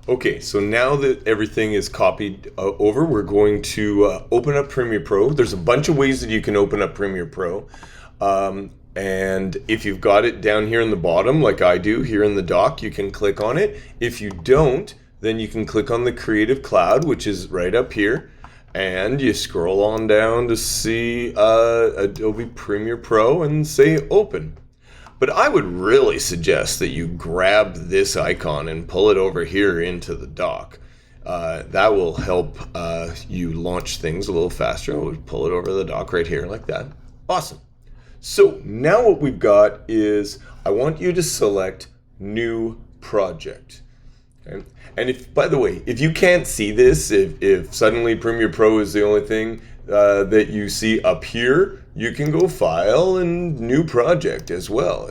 Okay, so now that everything is copied over, we're going to open up Premiere Pro. There's a bunch of ways that you can open up Premiere Pro. And if you've got it down here in the bottom, like I do here in the dock, you can click on it. If you don't, then you can click on the Creative Cloud, which is right up here. And you scroll on down to see Adobe Premiere Pro and say Open. But I would really suggest that you grab this icon and pull it over here into the dock. That will help you launch things a little faster. We'll pull it over the dock right here like that. Awesome. So now what we've got is I want you to select New Project. Okay? And if, by the way, if you can't see this, if suddenly Premiere Pro is the only thing that you see up here, you can go File and New Project as well.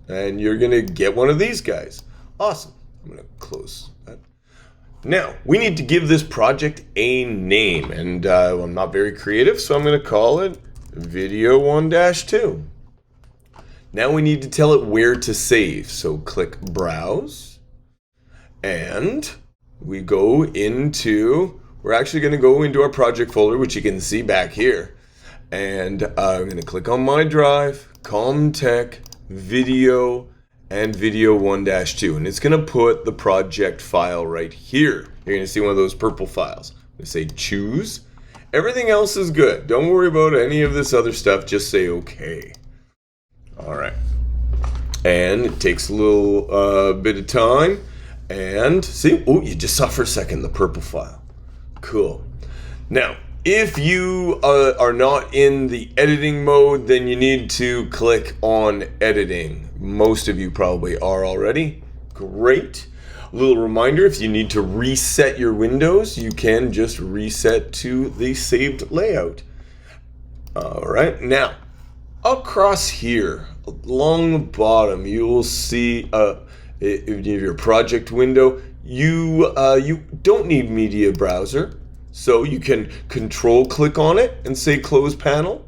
And you're going to get one of these guys. Awesome. I'm going to close that. Now, we need to give this project a name. And I'm not very creative, so I'm going to call it Video 1-2. Now we need to tell it where to save. So click Browse. And we're actually going to go into our project folder, which you can see back here. And I'm going to click on My Drive, ComTech, Video, and Video 1-2. And it's going to put the project file right here. You're going to see one of those purple files. I'm going to say Choose. Everything else is good. Don't worry about any of this other stuff. Just say OK. All right. And it takes a little bit of time. And see, oh, you just saw for a second the purple file. Cool. Now, if you are not in the editing mode, then you need to click on editing. Most of you probably are already. Great. A little reminder, if you need to reset your windows, you can just reset to the saved layout. All right. Now, across here, along the bottom, you will see if you have your project window, you don't need Media Browser, so you can Control click on it and say Close Panel.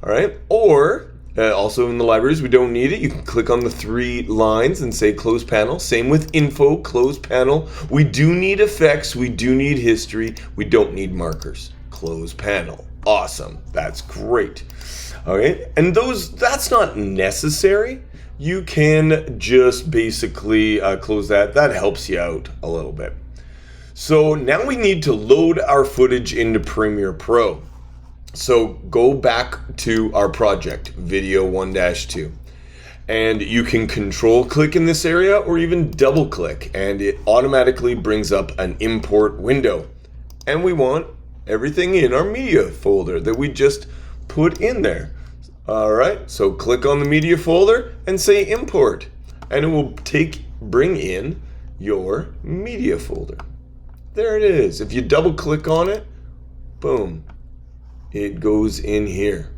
All right, or also in the libraries, we don't need it. You can click on the three lines and say Close Panel. Same with Info, Close Panel. We do need effects. We do need history. We don't need markers. Close Panel. Awesome. That's great. All right, and that's not necessary. You can just basically close that. That helps you out a little bit. So now we need to load our footage into Premiere Pro. So go back to our project, Video 1-2. And you can Control click in this area or even double click, and it automatically brings up an import window. And we want everything in our media folder that we just put in there. All right, so click on the media folder and say import, and it will bring in your media folder. There it is. If you double click on it, boom, it goes in here.